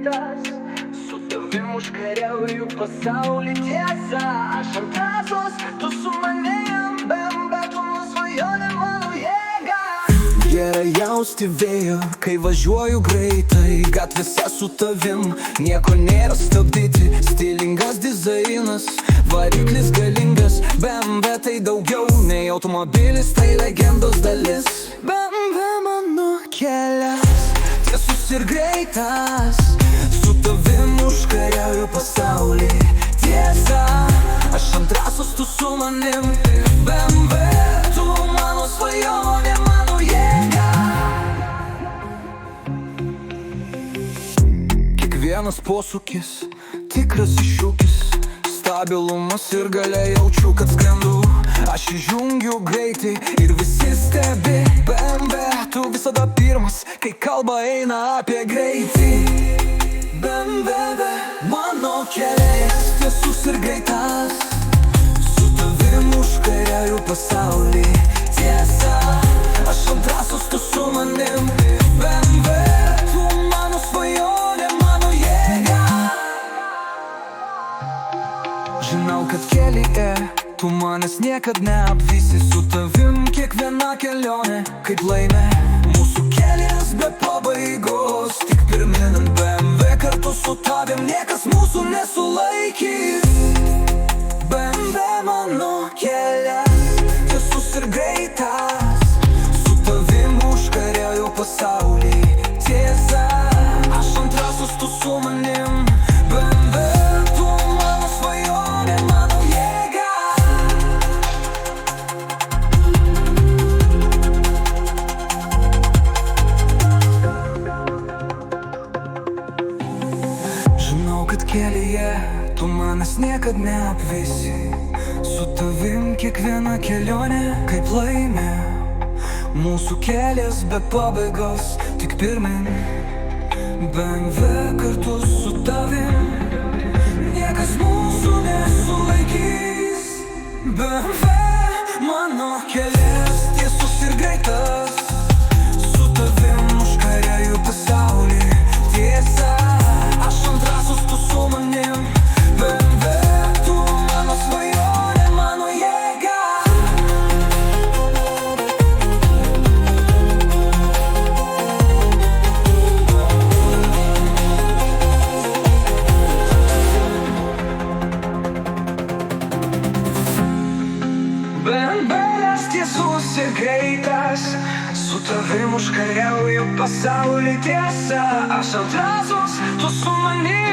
greitas, su tavim užkariauju pasaulį tiesa. Aš ant trasos, tu su manim, bet tu nusvajonė mano jėga. Gerai jausti vėją, kai važiuoju greitai, gatvėse su tavim, nieko nėra stabdyti. Stilingas dizainas, variklis galingas, BMW tai daugiau nei automobilis, tai legendos dalis. BMW mano kelias, tiesus ir greitas, su tavim užkariauju pasaulį tiesa. Aš ant trasos, tu su manim, BMW, tu mano svajonė, mano jėga. Kiekvienas posūkis, tikras iššūkis, stabilumas ir galia jaučiu, kad skrendu. Aš įjungiu greitį ir visi stebi. BMW, tu visada pirmas, kai kalba eina apie greitį. BMW, mano kelias, tiesus ir greitas, su tavim užkariauju pasaulį tiesa. Aš ant trasos, tu su manim, BMW, tu mano svajonė, mano jėga. Žinau, kad kelyje tu manęs niekad neapvysi, su tavim kiekviena kelionė kaip laimė. Mūsų kelias be pabaigos, tik pirmin ant BMW, kartu su tavim niekas mūsų nesulaikys. BMW mano kelias, tiesus ir greitas, su tavim užkariauju pasaulį tiesa. Aš ant trasos, tu su manim, BMW, tu mano svajonė, mano jėga. Žinau, kad kelyje tu manęs niekad neapvysi, su tavim kiekviena kelionė kaip laimė. Mūsų kelias be pabaigos, tik pirmin, BMW kartu su tavim, niekas mūsų nesulaikys. BMW mano kelias, tiesus ir greitas, su tavim užkariauju pasaulį tiesa. Aš ant trasos, tu su manim, BMW, tu mano svajonė, mano jėga. BMW tiesus ir greitas, su tavim užkariauju pasaulį tiesa. Aš ant trasos, tu su manim.